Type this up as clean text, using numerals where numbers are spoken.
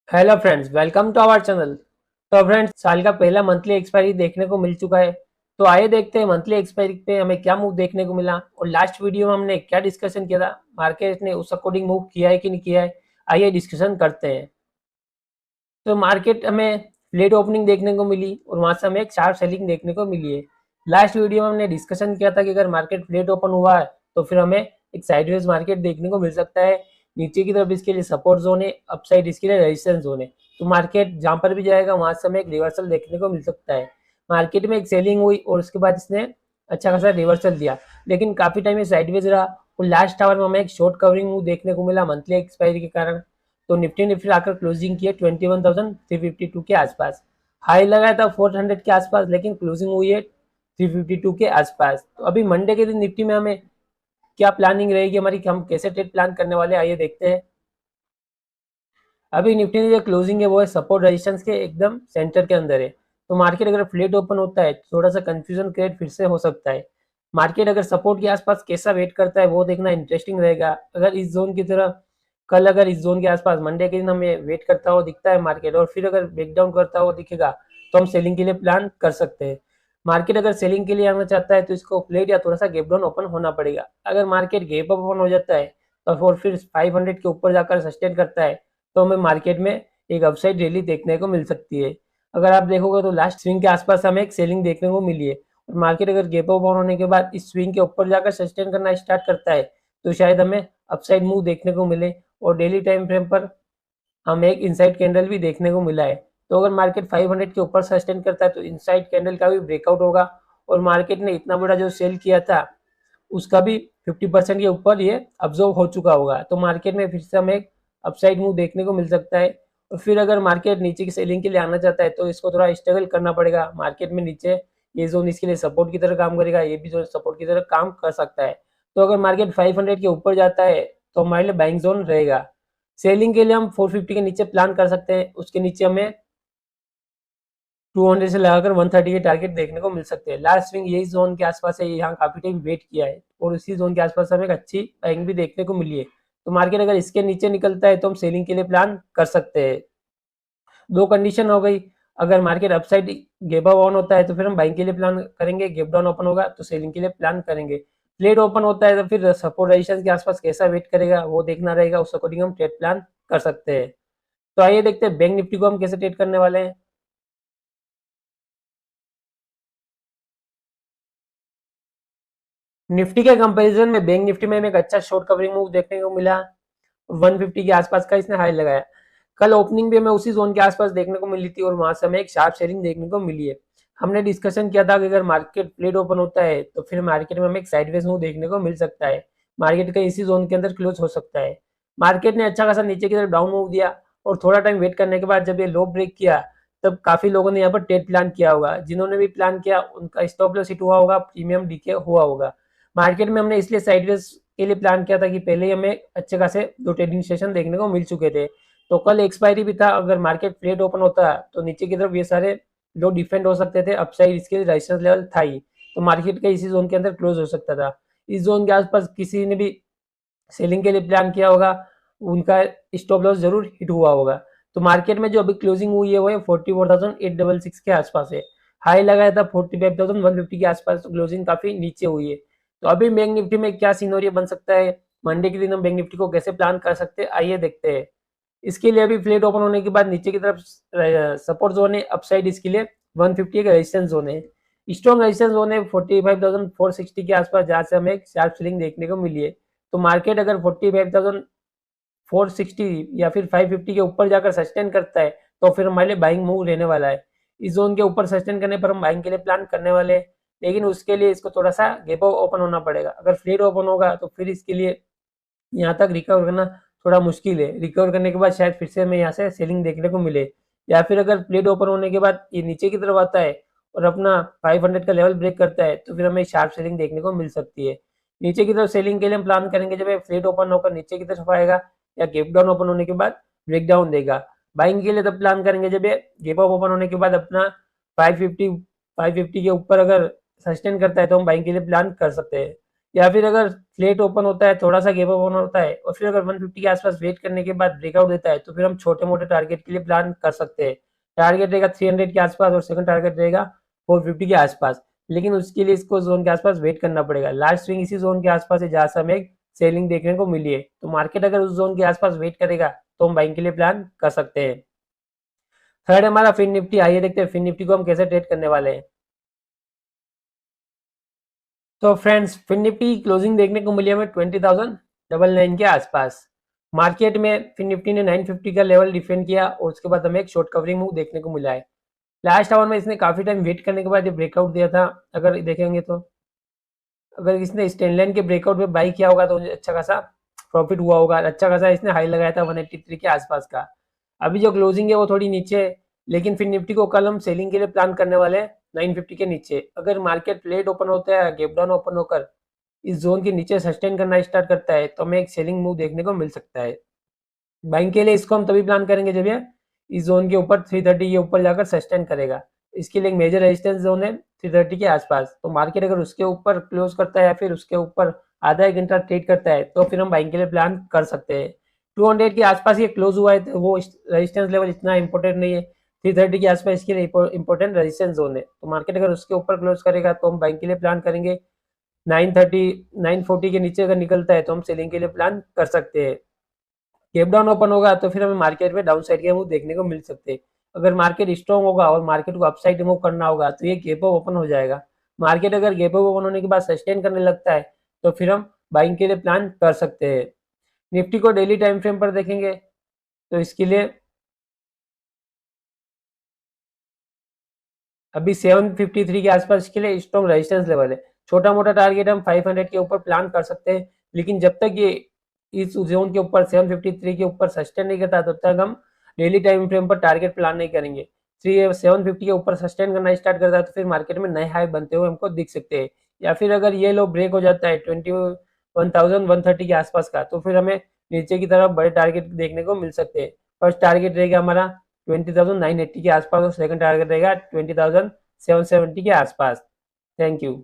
Hello friends, welcome to our channel. तो friends, साल का पहला मंथली एक्सपायरी देखने को मिल चुका है। तो आइए देखते हैं मंथली एक्सपायरी पे हमें क्या मूव देखने को मिला और लास्ट वीडियो में हमने क्या डिस्कशन किया था, मार्केट ने उस अकॉर्डिंग मूव किया है कि नहीं किया है। आइए डिस्कशन करते हैं। तो मार्केट हमें फ्लैट ओपनिंग देखने को मिली और वहां से हमें एक शार्प सेलिंग देखने को मिली है। लास्ट वीडियो में हमने डिस्कशन किया था कि अगर मार्केट फ्लैट ओपन हुआ है तो फिर हमें एक साइडवेज मार्केट देखने को मिल सकता है। नीचे की तरफ इसके लिए सपोर्ट जोन है, अपसाइड इसके लिए रेजिस्टेंस जोन है। तो मार्केट जहां पर भी जाएगा वहां से हमें एक रिवर्सल देखने को मिल सकता है। मार्केट में एक सेलिंग हुई और उसके बाद इसने अच्छा खासा रिवर्सल दिया, लेकिन काफी टाइम ये साइडवेज रहा और लास्ट आवर में हमें एक शॉर्ट कवरिंग देखने को मिला मंथली एक्सपायरी के कारण। तो निफ्टी ने फिर आकर क्लोजिंग की है 21,352 के आसपास। हाई लगाया था 400 के आसपास, लेकिन क्लोजिंग हुई है 352 के आसपास। तो अभी मंडे के दिन निफ्टी में हमें क्या प्लानिंग रहेगी हमारी, कि हम कैसे ट्रेड प्लान करने वाले, आइए देखते हैं। अभी निफ्टी की जो क्लोजिंग है वो है सपोर्ट रेजिस्टेंस के एकदम सेंटर के अंदर है। तो मार्केट अगर फ्लैट ओपन होता है तो थोड़ा सा कंफ्यूजन क्रिएट फिर से हो सकता है। मार्केट अगर सपोर्ट के आसपास कैसा वेट करता है वो देखना इंटरेस्टिंग रहेगा। अगर इस जोन की तरह कल अगर इस जोन के आसपास मंडे के दिन हमें वेट करता हुआ दिखता है मार्केट, और फिर अगर ब्रेकडाउन करता हुआ दिखेगा तो हम सेलिंग के लिए प्लान कर सकते हैं। मार्केट अगर सेलिंग के लिए आना चाहता है तो इसको फ्लैट या थोड़ा सा गैप डाउन ओपन होना पड़ेगा। अगर मार्केट गैप अप ओपन हो जाता है तो फिर 500 के ऊपर जाकर सस्टेन करता है तो हमें मार्केट में एक अपसाइड रैली देखने को मिल सकती है। अगर आप देखोगे तो लास्ट स्विंग के आसपास हमें एक सेलिंग देखने को मिली है और मार्केट अगर गैप अप ऑन होने के बाद इस स्विंग के ऊपर जाकर सस्टेन करना स्टार्ट करता है तो शायद हमें अपसाइड मूव देखने को मिले। और डेली टाइम फ्रेम पर हमें एक इनसाइड कैंडल भी देखने को मिला है। तो अगर मार्केट 500 के ऊपर सस्टेन करता है तो इनसाइड कैंडल का भी ब्रेकआउट होगा और मार्केट ने इतना बड़ा जो सेल किया था उसका भी 50% के ऊपर ये अब्जॉर्व हो चुका होगा। तो मार्केट में फिर से हमें एक अपसाइड मूव देखने को मिल सकता है। और फिर अगर मार्केट नीचे की सेलिंग के लिए आना चाहता है तो इसको थोड़ा स्ट्रगल करना पड़ेगा। मार्केट में नीचे ये जोन इसके लिए सपोर्ट की तरह काम करेगा, ये भी जोन सपोर्ट की तरह काम कर सकता है। तो अगर मार्केट 500 के ऊपर जाता है तो हमारे लिए बाइंग जोन रहेगा। सेलिंग के लिए हम 450 के नीचे प्लान कर सकते हैं, उसके नीचे हमें 200 से लगाकर 130 के टारगेट देखने को मिल सकते हैं। लास्ट स्विंग यही जोन के आसपास है, यहाँ काफी टाइम वेट किया है और इसी जोन के आसपास हमें एक अच्छी बाइंग भी देखने को मिली है। तो मार्केट अगर इसके नीचे निकलता है तो हम सेलिंग के लिए प्लान कर सकते हैं। दो कंडीशन हो गई, अगर market upside gap up on होता है तो फिर हम बाइंग के लिए प्लान करेंगे, गैप डाउन ओपन होगा तो सेलिंग के लिए प्लान करेंगे। फ्लैट ओपन होता है तो फिर सपोर्ट रेजिस्टेंस के आसपास कैसा वेट करेगा वो देखना रहेगा, उस अकॉर्डिंग हम ट्रेड प्लान कर सकते हैं। तो आइए देखते हैं बैंक निफ्टी को हम कैसे ट्रेड करने वाले हैं। निफ्टी के कंपैरिजन में बैंक निफ्टी में हमें एक अच्छा शॉर्ट कवरिंग मूव देखने को मिला। 150 के आसपास का इसने हाई लगाया। कल ओपनिंग भी हमें उसी जोन के आसपास देखने को मिली थी और वहां से हमें एक शार्प सेलिंग देखने को मिली है। हमने डिस्कशन किया था कि अगर मार्केट फ्लैट ओपन होता है तो फिर मार्केट में हमें एक साइडवेज मूव देखने को मिल सकता है। मार्केट का इसी जोन के अंदर क्लोज हो सकता है। मार्केट ने अच्छा खासा नीचे की तरफ डाउन मूव दिया और थोड़ा टाइम वेट करने के बाद जब ये लो ब्रेक किया तब काफी लोगों ने यहाँ पर ट्रेड प्लान किया होगा। जिन्होंने भी प्लान किया उनका स्टॉप लॉस हिट हुआ होगा, प्रीमियम डीके हुआ होगा। मार्केट में हमने इसलिए साइडवेज के लिए प्लान किया था कि पहले ही हमें अच्छे खासे दो ट्रेडिंग सेशन देखने को मिल चुके थे। तो कल एक्सपायरी भी था, अगर मार्केट फ्लैट ओपन होता तो नीचे की तरफ ये सारे लो डिफेंड हो सकते थे, अपसाइड इसके रेजिस्टेंस लेवल था ही। तो मार्केट का इसी जोन के अंदर क्लोज हो सकता था। इस जोन के आसपास किसी ने भी सेलिंग के लिए प्लान किया होगा, उनका स्टॉप लॉस जरूर हिट हुआ होगा। तो मार्केट में जो अभी क्लोजिंग हुई है वो है 44,866 के आसपास है। हाई लगाया था 45,150 के आसपास, तो क्लोजिंग काफी नीचे हुई है। तो अभी बैंक निफ्टी में क्या सिनेरियो बन सकता है, मंडे के दिन हम बैंक निफ्टी को कैसे प्लान कर सकते हैं, आइए देखते हैं। इसके लिए अभी फ्लैट ओपन होने के बाद नीचे की तरफ सपोर्ट जोन है, अपसाइड इसके लिए 150 का रेजिस्टेंस जोन है। स्ट्रॉन्ग रेजिस्टेंस जोन है 45,460 के आसपास, जहां से हमें एक शार्प सेलिंग देखने को मिली है। तो मार्केट अगर 45,460 या फिर 550 के ऊपर जाकर सस्टेन करता है तो फिर हमारे लिए बाइंग मूव रहने वाला है। इस जोन के ऊपर सस्टेन करने पर हम बाइंग के लिए प्लान करने वाले हैं, लेकिन उसके लिए इसको थोड़ा सा गैप ओपन होना पड़ेगा। अगर फ्लैट ओपन होगा तो फिर इसके लिए यहाँ तक रिकवर करना थोड़ा मुश्किल है। रिकवर करने के बाद शायद फिर से हमें यहाँ से सेलिंग देखने को मिले, या फिर अगर प्लेट ओपन होने के बाद ये नीचे की तरफ आता है और अपना 500 का लेवल ब्रेक करता है तो फिर हमें शार्प सेलिंग देखने को मिल सकती है। नीचे की तरफ सेलिंग के लिए हम प्लान करेंगे जब ये फ्लैट ओपन होकर नीचे की तरफ आएगा या गैप डाउन ओपन होने के बाद ब्रेक डाउन देगा। बाइंग के लिए तब प्लान करेंगे जब ये गैप अप ओपन होने के बाद अपना 550 के ऊपर अगर सस्टेन करता है तो हम बाइंग के लिए प्लान कर सकते हैं। या फिर अगर फ्लैट ओपन होता है, थोड़ा सा गैप ओपन होता है और फिर अगर 150 के आसपास वेट करने के बाद ब्रेकआउट देता है, तो फिर हम छोटे मोटे टारगेट के लिए प्लान कर सकते हैं। टारगेट रहेगा 300 के आसपास और सेकंड टारगेट रहेगा 450 के आसपास, लेकिन उसके लिए इसको जोन के आसपास वेट करना पड़ेगा। लास्ट स्विंग इसी जोन के आसपास है जहाँ से हमें एक सेलिंग देखने को मिली है, तो मार्केट अगर उस जोन के आसपास वेट करेगा तो हम बाइंग के लिए प्लान कर सकते हैं। थर्ड हमारा फिन निफ्टी, आइए देखते हैं फिन निफ्टी को हम कैसे ट्रेड करने वाले हैं। तो फ्रेंड्स, फिन निफ्टी क्लोजिंग देखने को मिली हमें 20,999 के आसपास। मार्केट में फिन निफ्टी ने 950 का लेवल डिफेंड किया और उसके बाद हमें एक शॉर्ट कवरिंग मूव देखने को मिला है। लास्ट आवर में इसने काफी टाइम वेट करने के बाद ये ब्रेकआउट दिया था। अगर देखेंगे तो अगर इसने स्टैंड लाइन के ब्रेकआउट में बाई किया होगा तो अच्छा खासा प्रॉफिट हुआ होगा। अच्छा खासा इसने हाई लगाया था 183 के आसपास का। अभी जो क्लोजिंग है वो थोड़ी नीचे है, लेकिन फिर निफ्टी को कल हम सेलिंग के लिए प्लान करने वाले हैं 950 के नीचे। अगर मार्केट लेट ओपन होता है, गैप डाउन ओपन होकर इस जोन के नीचे सस्टेन करना स्टार्ट करता है, तो हमें एक सेलिंग मूव देखने को मिल सकता है। बाइंग के लिए इसको हम तभी प्लान करेंगे जब ये इस जोन के ऊपर 330 के ऊपर जाकर सस्टेन करेगा। इसके लिए एक मेजर रेजिस्टेंस जोन है 330 के आसपास, तो मार्केट अगर उसके ऊपर क्लोज करता है या फिर उसके ऊपर आधा एक घंटा ट्रेड करता है तो फिर हम बाइंग के लिए प्लान कर सकते हैं। 200 के आसपास ये क्लोज हुआ है, तो वो रेजिस्टेंस लेवल इतना इंपॉर्टेंट नहीं है। 330 के आसपास इसके लिए इंपॉर्टेंट रेजिस्टेंस जोन है, तो मार्केट अगर उसके ऊपर क्लोज करेगा तो हम बाइंग के लिए प्लान करेंगे। 930 940 के नीचे अगर निकलता है तो हम सेलिंग के लिए प्लान कर सकते हैं। गैप डाउन ओपन होगा तो फिर हमें मार्केट में डाउन साइड के मूव देखने को मिल सकते हैं। अगर मार्केट स्ट्रॉन्ग होगा और मार्केट को अपसाइड मूव करना होगा तो ये गैप अप ओपन हो जाएगा। मार्केट अगर गैप अप ओपन होने के बाद सस्टेन करने लगता है तो फिर हम बाइंग के लिए प्लान कर सकते हैं। निफ्टी को डेली टाइम फ्रेम पर देखेंगे तो इसके लिए अभी 753 के आसपास इसके लिए स्ट्रॉन्ग रेजिस्टेंस लेवल है। छोटा मोटा टारगेट हम 500 के ऊपर प्लान कर सकते हैं, लेकिन जब तक ये इस जोन के ऊपर 753 के ऊपर सस्टेन नहीं करता तब तक हम डेली टाइम फ्रेम पर टारगेट प्लान नहीं करेंगे। 750 के ऊपर सस्टेन करना स्टार्ट करता है तो फिर मार्केट में नए हाई बनते हुए हमको दिख सकते हैं। या फिर अगर ये लो ब्रेक हो जाता है 21,130 के आसपास का, तो फिर हमें नीचे की तरफ बड़े टारगेट देखने को मिल सकते हैं। फर्स्ट टारगेट रहेगा हमारा 20,980 के आसपास और सेकंड टारगेट रहेगा 20,770 के आसपास। Thank you.